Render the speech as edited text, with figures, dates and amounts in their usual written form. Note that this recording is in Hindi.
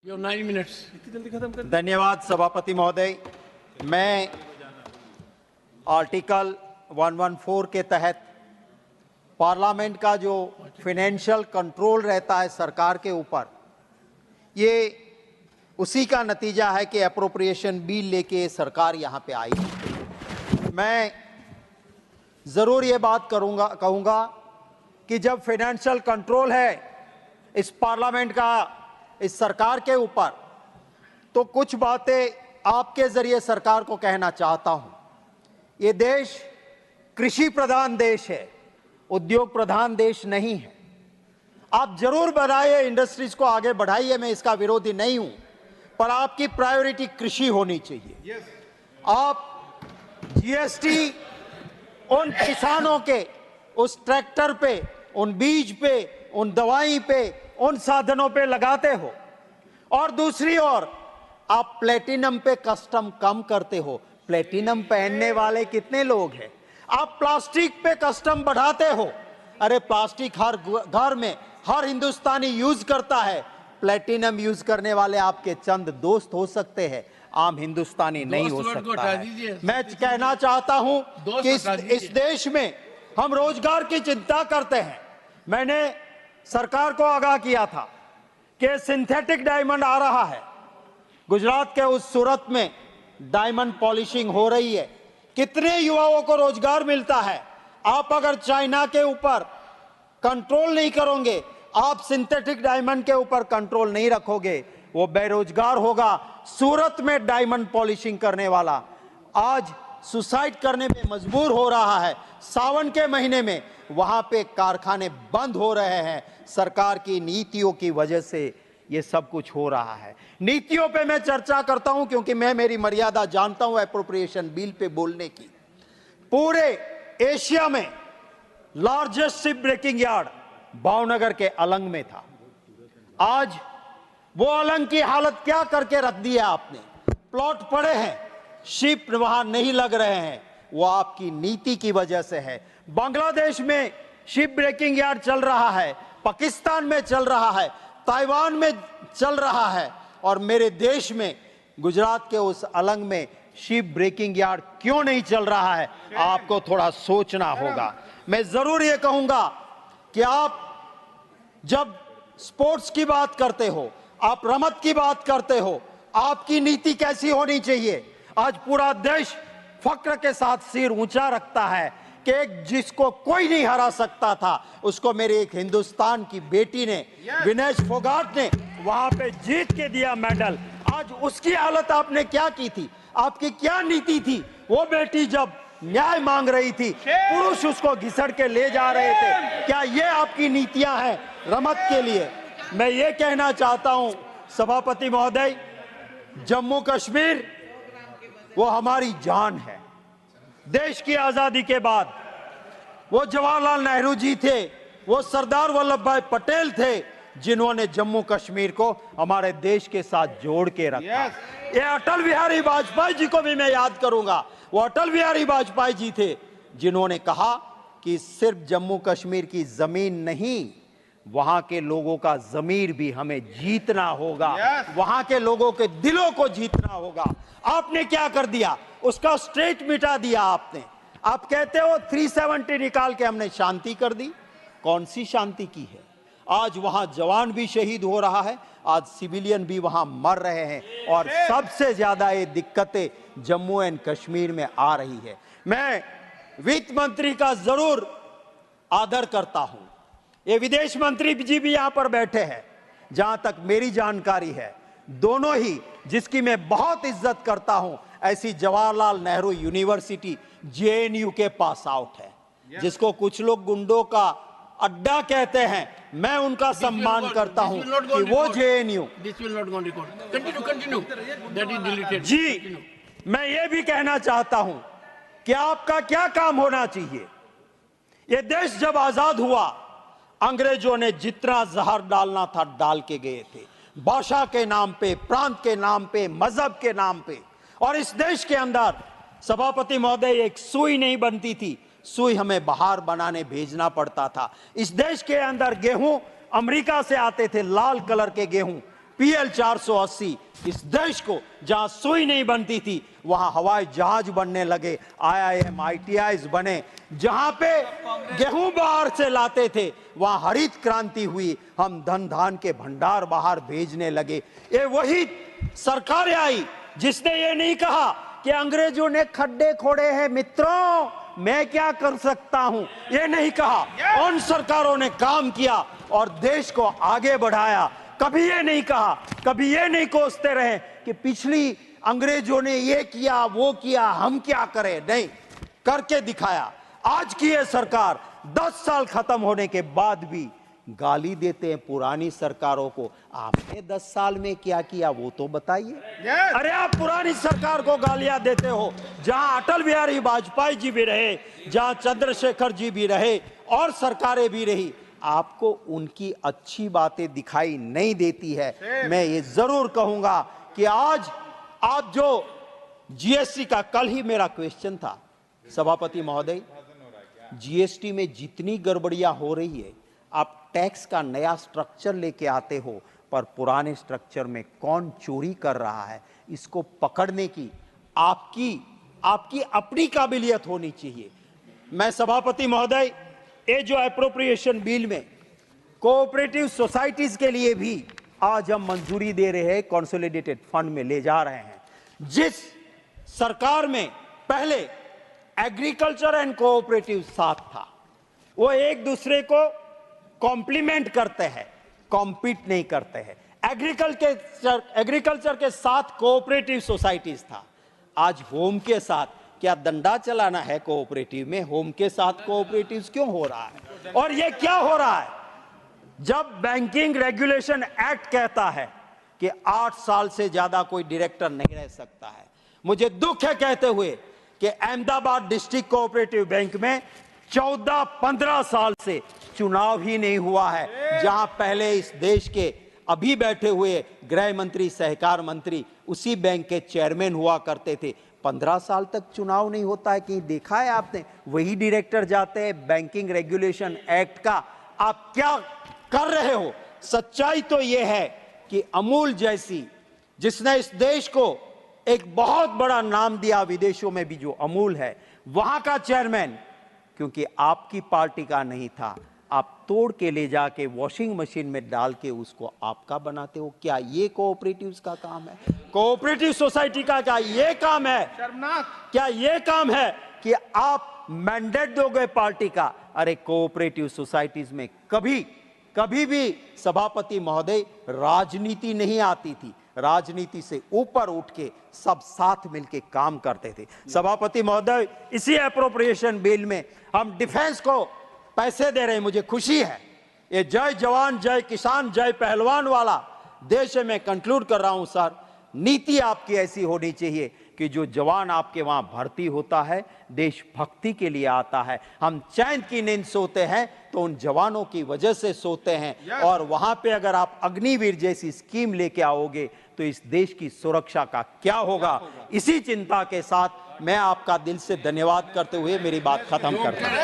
You have 9 minutes. धन्यवाद सभापति महोदय। मैं आर्टिकल 114 के तहत पार्लियामेंट का जो फाइनेंशियल कंट्रोल रहता है सरकार के ऊपर, ये उसी का नतीजा है कि अप्रोप्रिएशन बिल लेके सरकार यहाँ पे आई। मैं ज़रूर ये बात कहूँगा कि जब फाइनेंशियल कंट्रोल है इस पार्लियामेंट का इस सरकार के ऊपर, तो कुछ बातें आपके ज़रिए सरकार को कहना चाहता हूँ। ये देश कृषि प्रधान देश है, उद्योग प्रधान देश नहीं है। आप जरूर बढ़ाइए, इंडस्ट्रीज को आगे बढ़ाइए, मैं इसका विरोधी नहीं हूं, पर आपकी प्रायोरिटी कृषि होनी चाहिए। आप जीएसटी उन किसानों के उस ट्रैक्टर पे, उन बीज पे, उन दवाई पे, उन साधनों पे लगाते हो, और दूसरी ओर आप प्लेटिनम पे कस्टम कम करते हो। प्लेटिनम पहनने वाले कितने लोग हैं? आप प्लास्टिक पे कस्टम बढ़ाते हो। अरे प्लास्टिक हर घर में हर हिंदुस्तानी यूज करता है। प्लेटिनम यूज करने वाले आपके चंद दोस्त हो सकते हैं, आम हिंदुस्तानी नहीं हो सकता है। मैं कहना चाहता हूं कि इस देश में हम रोजगार की चिंता करते हैं। मैंने सरकार को आगाह किया था कि सिंथेटिक डायमंड आ रहा है। गुजरात के उस सूरत में डायमंड पॉलिशिंग हो रही है। कितने युवाओं को रोजगार मिलता है। आप अगर चाइना के ऊपर कंट्रोल नहीं करोगे, आप सिंथेटिक डायमंड के ऊपर कंट्रोल नहीं रखोगे, वो बेरोजगार होगा। सूरत में डायमंड पॉलिशिंग करने वाला आज सुसाइड करने में मजबूर हो रहा है। सावन के महीने में वहां पे कारखाने बंद हो रहे हैं। सरकार की नीतियों की वजह से ये सब कुछ हो रहा है। नीतियों पे मैं चर्चा करता हूं क्योंकि मैं मेरी मर्यादा जानता हूं एप्रोप्रिएशन बिल पे बोलने की। पूरे एशिया में largest ship breaking yard Bhavnagar के अलंग में था। आज वो अलंग की हालत क्या करके रख दी है आपने। प्लॉट पड़े हैं, शिप वहां नहीं लग रहे हैं, वो आपकी नीति की वजह से है। बांग्लादेश में शिप ब्रेकिंग यार्ड चल रहा है, पाकिस्तान में चल रहा है, ताइवान में चल रहा है, और मेरे देश में गुजरात के उस अलंग में शिप ब्रेकिंग यार्ड क्यों नहीं चल रहा है? आपको थोड़ा सोचना होगा। मैं जरूर ये कहूंगा कि आप जब स्पोर्ट्स की बात करते हो, आप रमत की बात करते हो, आपकी नीति कैसी होनी चाहिए? आज पूरा देश फक्र के साथ सिर ऊंचा रखता है कि जिसको कोई नहीं हरा सकता था, उसको मेरे एक हिंदुस्तान की बेटी ने, विनेश फोगाट ने वहां पे जीत के दिया मेडल। आज उसकी हालत आपने क्या की थी? आपकी क्या नीति थी? वो बेटी जब न्याय मांग रही थी, पुरुष उसको घिसड़ के ले जा रहे थे। क्या ये आपकी नीतियां हैं रमत के लिए? मैं ये कहना चाहता हूं सभापति महोदय, जम्मू कश्मीर वो हमारी जान है। देश की आजादी के बाद वो जवाहरलाल नेहरू जी थे, वो सरदार वल्लभ भाई पटेल थे, जिन्होंने जम्मू कश्मीर को हमारे देश के साथ जोड़ के रखा। ये अटल बिहारी वाजपेयी जी को भी मैं याद करूंगा। वो अटल बिहारी वाजपेयी जी थे जिन्होंने कहा कि सिर्फ जम्मू कश्मीर की जमीन नहीं, वहां के लोगों का जमीर भी हमें जीतना होगा। वहां के लोगों के दिलों को जीतना होगा। आपने क्या कर दिया? उसका स्ट्रेट मिटा दिया आपने। आप कहते हो 370 निकाल के हमने शांति कर दी। कौन सी शांति की है? आज वहां जवान भी शहीद हो रहा है, आज सिविलियन भी वहां मर रहे हैं, और सबसे ज्यादा ये दिक्कतें जम्मू एंड कश्मीर में आ रही है। मैं वित्त मंत्री का जरूर आदर करता हूं। ये विदेश मंत्री जी भी यहां पर बैठे हैं, जहां तक मेरी जानकारी है दोनों ही, जिसकी मैं बहुत इज्जत करता हूं, ऐसी जवाहरलाल नेहरू यूनिवर्सिटी जेएनयू के पास आउट है, जिसको कुछ लोग गुंडों का अड्डा कहते हैं। मैं उनका सम्मान करता हूं कि वो जेएनयू जी। मैं ये भी कहना चाहता हूं कि आपका क्या काम होना चाहिए। ये देश जब आजाद हुआ, अंग्रेजों ने जितना जहर डालना था डाल के गए थे, भाषा के नाम पे, प्रांत के नाम पे, मजहब के नाम पे। और इस देश के अंदर सभापति महोदय एक सुई नहीं बनती थी, सुई हमें बाहर बनाने भेजना पड़ता था। इस देश के अंदर गेहूं अमेरिका से आते थे, लाल कलर के गेहूं, PL 480 इस देश को जहां सुई नहीं बनती थी वहां हवाई जहाज बनने लगे, IIM ITIs बने, जहां पे गेहूं बाहर से लाते थे वहां हरित क्रांति हुई, हम धन धान के भंडार बाहर भेजने लगे। ये वही सरकार आई जिसने ये नहीं कहा कि अंग्रेजों ने खड्डे खोड़े हैं मित्रों, मैं क्या कर सकता हूं, ये नहीं कहा। उन सरकारों ने काम किया और देश को आगे बढ़ाया। कभी ये नहीं कहा, कभी ये नहीं कोसते रहे कि पिछली अंग्रेजों ने ये किया वो किया, हम क्या करें। नहीं, करके दिखाया। आज की ये सरकार 10 साल खत्म होने के बाद भी गाली देते हैं पुरानी सरकारों को। आपने 10 साल में क्या किया वो तो बताइए। अरे आप पुरानी सरकार को गालियां देते हो, जहां अटल बिहारी वाजपेयी जी भी रहे, जहां चंद्रशेखर जी भी रहे और सरकारें भी रही, आपको उनकी अच्छी बातें दिखाई नहीं देती है। मैं ये जरूर कहूंगा कि आज आप जो GST का, कल ही मेरा क्वेश्चन था सभापति महोदय, GST में जितनी गड़बड़ियां हो रही है, आप टैक्स का नया स्ट्रक्चर लेके आते हो, पर पुराने स्ट्रक्चर में कौन चोरी कर रहा है इसको पकड़ने की आपकी अपनी काबिलियत होनी चाहिए। मैं सभापति महोदय, ये जो एप्रोप्रिएशन बिल में कोऑपरेटिव सोसाइटीज के लिए भी आज हम मंजूरी दे रहे हैं, कंसोलिडेटेड फंड में ले जा रहे हैं। जिस सरकार में पहले एग्रीकल्चर एंड कोऑपरेटिव साथ था, वो एक दूसरे को कॉम्प्लीमेंट करते हैं, कॉम्पीट नहीं करते हैं। एग्रीकल्चर के साथ कोऑपरेटिव सोसाइटीज था, आज होम के साथ, क्या डंडा चलाना है कोऑपरेटिव में? होम के साथ कोऑपरेटिव्स क्यों हो रहा है? और ये क्या हो रहा है? जब बैंकिंग रेगुलेशन एक्ट कहता है कि 8 साल से ज्यादा कोई डायरेक्टर नहीं रह सकता है, मुझे दुख है कहते हुए कि अहमदाबाद डिस्ट्रिक्ट कोऑपरेटिव बैंक में 14-15 साल से चुनाव ही नहीं हुआ है, जहां पहले इस देश के अभी बैठे हुए गृह मंत्री, सहकार मंत्री उसी बैंक के चेयरमैन हुआ करते थे। 15 साल तक चुनाव नहीं होता है, कहीं देखा है आपने? वही डायरेक्टर जाते हैं। बैंकिंग रेगुलेशन एक्ट का आप क्या कर रहे हो? सच्चाई तो यह है कि अमूल जैसी, जिसने इस देश को एक बहुत बड़ा नाम दिया विदेशों में भी, जो अमूल है, वहां का चेयरमैन क्योंकि आपकी पार्टी का नहीं था, आप तोड़ के ले जाके वॉशिंग मशीन में डाल के उसको आपका बनाते हो। क्या ये कोऑपरेटिव्स का काम है? कोऑपरेटिव सोसाइटी का क्या ये काम है? शर्मनाक। क्या ये काम है कि आप मैंडेट दोगे पार्टी का? अरे कोऑपरेटिव सोसाइटीज में कभी भी सभापति महोदय राजनीति नहीं आती थी। राजनीति से ऊपर उठ के सब साथ मिलके काम करते थे। सभापति महोदय, इसी एप्रोप्रिएशन बिल में हम डिफेंस को पैसे दे रहे हैं, मुझे खुशी है। ये जय जवान जय किसान जय पहलवान वाला देश है। मैं कंक्लूड कर रहा हूं सर, नीति आपकी ऐसी होनी चाहिए कि जो जवान आपके वहां भर्ती होता है देशभक्ति के लिए आता है। हम चैन की नींद सोते हैं तो उन जवानों की वजह से सोते हैं। और वहां पे अगर आप अग्निवीर जैसी स्कीम लेके आओगे तो इस देश की सुरक्षा का क्या होगा? इसी चिंता के साथ मैं आपका दिल से धन्यवाद करते हुए मेरी बात खत्म करता हूं।